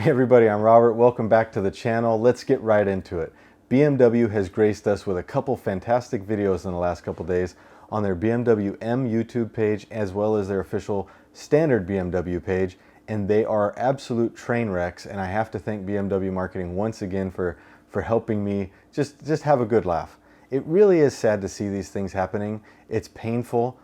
Hey everybody, I'm Robert. Welcome back to the channel. Let's get right into it. BMW has graced us with a couple fantastic videos in the last couple days on their BMW M YouTube page as well as their official standard BMW page, and they are absolute train wrecks, and I have to thank BMW marketing once again for helping me just have a good laugh. It really is sad to see these things happening. It's painful.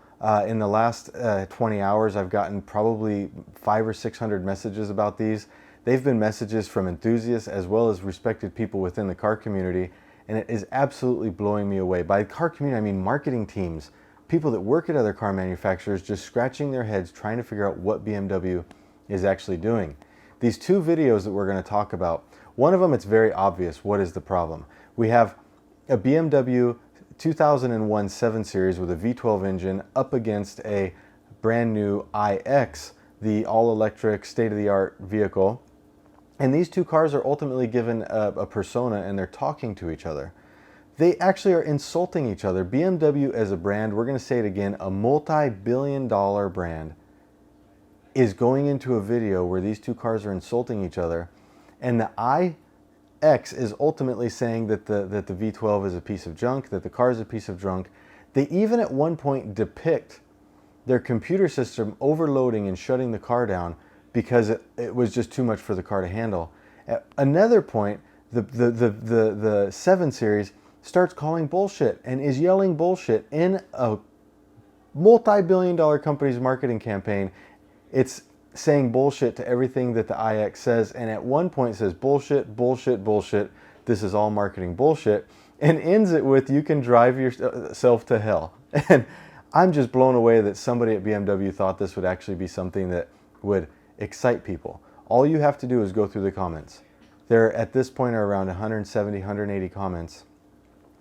In the last 20 hours, I've gotten probably 500 or 600 messages about these. They've been messages from enthusiasts as well as respected people within the car community, and it is absolutely blowing me away. By car community, I mean marketing teams, people that work at other car manufacturers just scratching their heads trying to figure out what BMW is actually doing. These two videos that we're going to talk about, one of them, it's very obvious what is the problem. We have a BMW 2001 7 Series with a V12 engine up against a brand new iX, the all-electric, state-of-the-art vehicle. And these two cars are ultimately given a persona, and they're talking to each other. They actually are insulting each other. BMW as a brand, we're going to say it again, a multi-billion-dollar brand, is going into a video where these two cars are insulting each other, and the iX is ultimately saying that the V12 is a piece of junk, that the car is a piece of junk. They even at one point depict their computer system overloading and shutting the car down because it was just too much for the car to handle. At another point, the 7 Series starts calling bullshit and is yelling bullshit in a multi-billion-dollar company's marketing campaign. It's saying bullshit to everything that the iX says, and at one point says bullshit, bullshit, bullshit, this is all marketing bullshit, and ends it with you can drive yourself to hell. And I'm just blown away that somebody at BMW thought this would actually be something that would excite people. All you have to do is go through the comments. There at this point are around 170, 180 comments,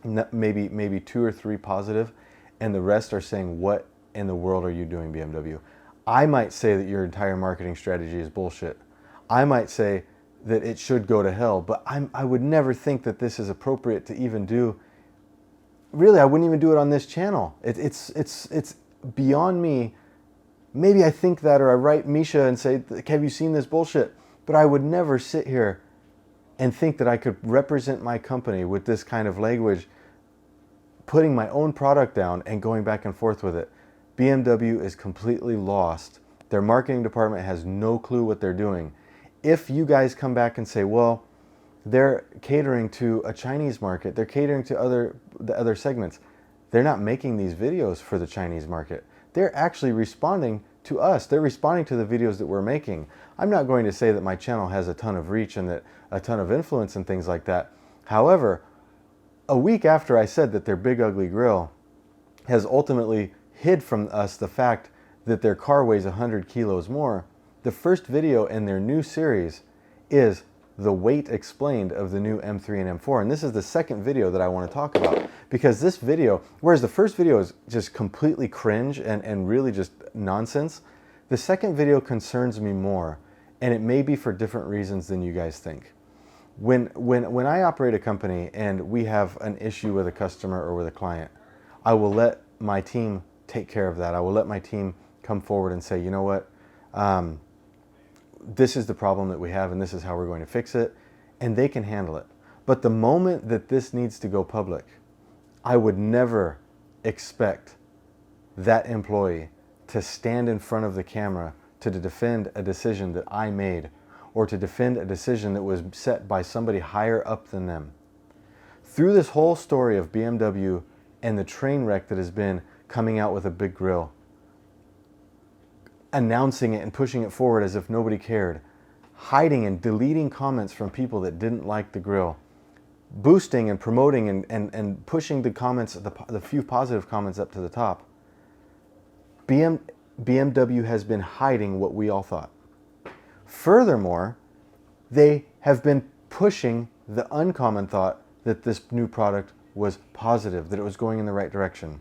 maybe 2 or 3 positive, and the rest are saying, what in the world are you doing, BMW? I might say that your entire marketing strategy is bullshit. I might say that it should go to hell, but I would never think that this is appropriate to even do. Really, I wouldn't even do it on this channel. It's beyond me. Maybe I think that, or I write Misha and say, have you seen this bullshit? But I would never sit here and think that I could represent my company with this kind of language, putting my own product down and going back and forth with it. BMW is completely lost. Their marketing department has no clue what they're doing. If you guys come back and say, well, they're catering to a Chinese market, they're catering to the other segments, they're not making these videos for the Chinese market. They're actually responding to us. They're responding to the videos that we're making. I'm not going to say that my channel has a ton of reach and that a ton of influence and things like that. However, a week after I said that their big ugly grill has ultimately hid from us the fact that their car weighs 100 kilos more, the first video in their new series is the weight explained of the new M3 and M4. And this is the second video that I want to talk about, because this video, whereas the first video is just completely cringe and really just nonsense, the second video concerns me more, and it may be for different reasons than you guys think. When I operate a company and we have an issue with a customer or with a client, I will let my team take care of that. I will let my team come forward and say, you know what, this is the problem that we have and this is how we're going to fix it, and they can handle it. But the moment that this needs to go public, I would never expect that employee to stand in front of the camera to defend a decision that I made or to defend a decision that was set by somebody higher up than them. Through this whole story of BMW and the train wreck that has been coming out with a big grill, announcing it and pushing it forward as if nobody cared, hiding and deleting comments from people that didn't like the grill, boosting and promoting and pushing the comments, the few positive comments up to the top. BMW has been hiding what we all thought. Furthermore, they have been pushing the uncommon thought that this new product was positive, that it was going in the right direction.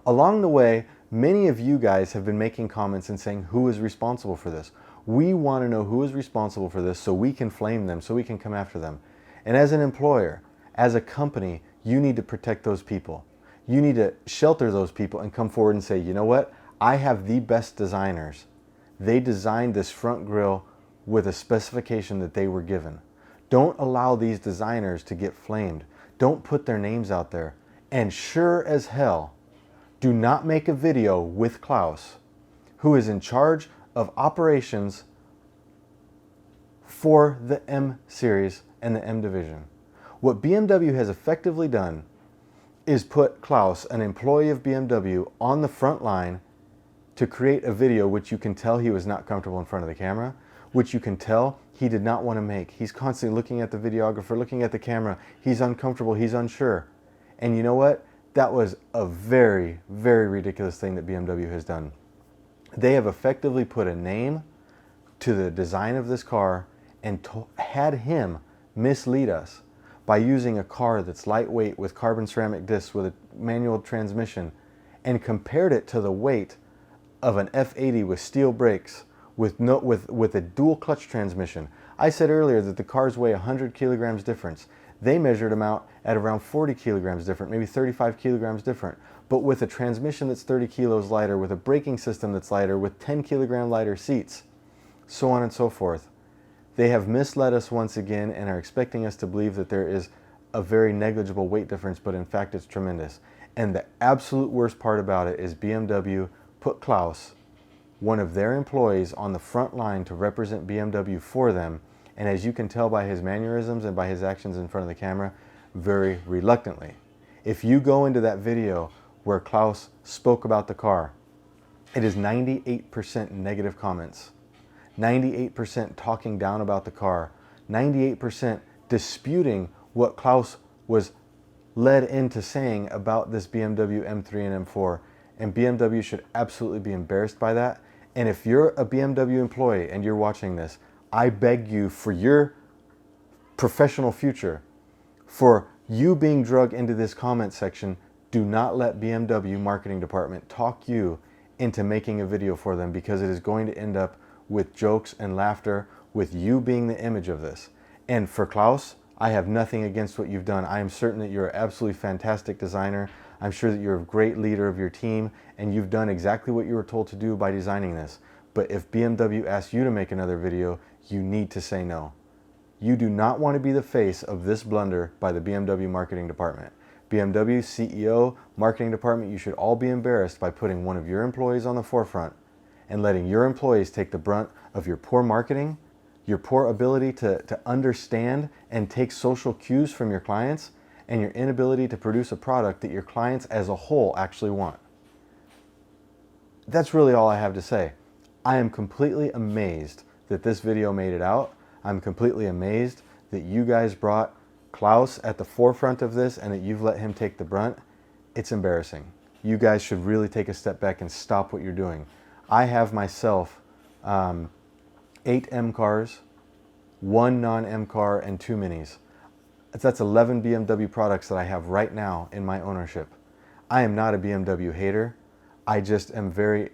Along the way, many of you guys have been making comments and saying, who is responsible for this? We want to know who is responsible for this so we can flame them, so we can come after them. And as an employer, as a company, you need to protect those people. You need to shelter those people and come forward and say, you know what? I have the best designers. They designed this front grille with a specification that they were given. Don't allow these designers to get flamed. Don't put their names out there. And sure as hell, do not make a video with Klaus, who is in charge of operations for the M series and the M division. What BMW has effectively done is put Klaus, an employee of BMW, on the front line to create a video which you can tell he was not comfortable in front of the camera, which you can tell he did not want to make. He's constantly looking at the videographer, looking at the camera. He's uncomfortable, he's unsure. And you know what? That was a very, very ridiculous thing that BMW has done. They have effectively put a name to the design of this car and had him mislead us by using a car that's lightweight with carbon ceramic discs with a manual transmission and compared it to the weight of an F80 with steel brakes with a dual clutch transmission. I said earlier that the cars weigh 100 kilograms difference. They measured them out at around 40 kilograms different, maybe 35 kilograms different, but with a transmission that's 30 kilos lighter, with a braking system that's lighter, with 10 kilogram lighter seats, so on and so forth. They have misled us once again and are expecting us to believe that there is a very negligible weight difference, but in fact it's tremendous. And the absolute worst part about it is BMW put Klaus, one of their employees, on the front line to represent BMW for them, and as you can tell by his mannerisms and by his actions in front of the camera, very reluctantly. If you go into that video where Klaus spoke about the car, it is 98% negative comments, 98% talking down about the car, 98% disputing what Klaus was led into saying about this BMW M3 and M4, and BMW should absolutely be embarrassed by that. And if you're a BMW employee and you're watching this, I beg you, for your professional future, for you being drugged into this comment section, do not let BMW marketing department talk you into making a video for them, because it is going to end up with jokes and laughter, with you being the image of this. And for Klaus, I have nothing against what you've done. I am certain that you're an absolutely fantastic designer. I'm sure that you're a great leader of your team, and you've done exactly what you were told to do by designing this. But if BMW asks you to make another video, you need to say no. You do not want to be the face of this blunder by the BMW marketing department. BMW CEO, marketing department, you should all be embarrassed by putting one of your employees on the forefront and letting your employees take the brunt of your poor marketing, your poor ability to understand and take social cues from your clients, and your inability to produce a product that your clients as a whole actually want. That's really all I have to say. I am completely amazed that this video made it out. I'm completely amazed that you guys brought Klaus at the forefront of this and that you've let him take the brunt. It's embarrassing. You guys should really take a step back and stop what you're doing. I have myself 8 M cars, 1 non-M car, and 2 minis. That's 11 BMW products that I have right now in my ownership. I am not a BMW hater. I just am very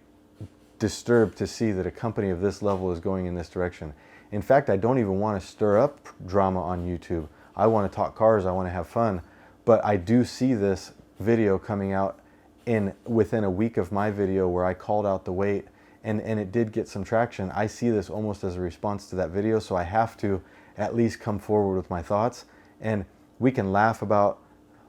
disturbed to see that a company of this level is going in this direction. In fact, I don't even want to stir up drama on YouTube. I want to talk cars, I want to have fun, but I do see this video coming out within a week of my video where I called out the weight, and it did get some traction. I see this almost as a response to that video, so I have to at least come forward with my thoughts. And we can laugh about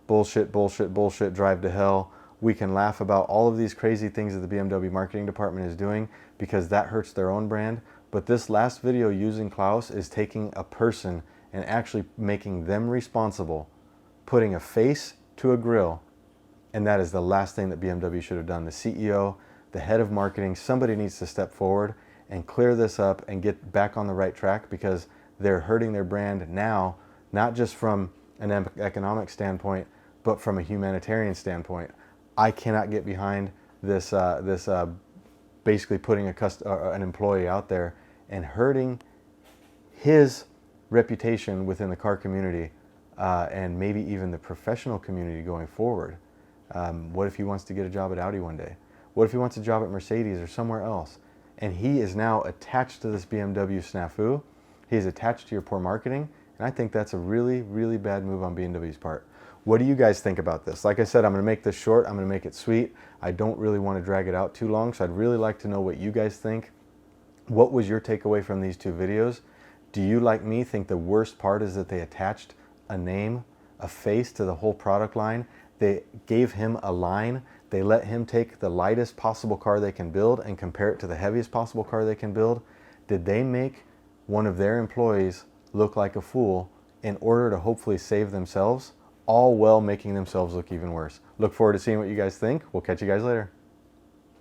bullshit, bullshit, bullshit, drive to hell. We can laugh about all of these crazy things that the BMW marketing department is doing, because that hurts their own brand. But this last video using Klaus is taking a person and actually making them responsible, putting a face to a grill, and that is the last thing that BMW should have done. The CEO, the head of marketing, somebody needs to step forward and clear this up and get back on the right track, because they're hurting their brand now, not just from an economic standpoint, but from a humanitarian standpoint. I cannot get behind this, basically putting an employee out there and hurting his reputation within the car community, and maybe even the professional community going forward. What if he wants to get a job at Audi one day? What if he wants a job at Mercedes or somewhere else? And he is now attached to this BMW snafu. He's attached to your poor marketing. And I think that's a really, really bad move on BMW's part. What do you guys think about this? Like I said, I'm going to make this short. I'm going to make it sweet. I don't really want to drag it out too long, so I'd really like to know what you guys think. What was your takeaway from these two videos? Do you, like me, think the worst part is that they attached a name, a face to the whole product line? They gave him a line. They let him take the lightest possible car they can build and compare it to the heaviest possible car they can build. Did they make one of their employees look like a fool in order to hopefully save themselves, all while making themselves look even worse? Look forward to seeing what you guys think. We'll catch you guys later.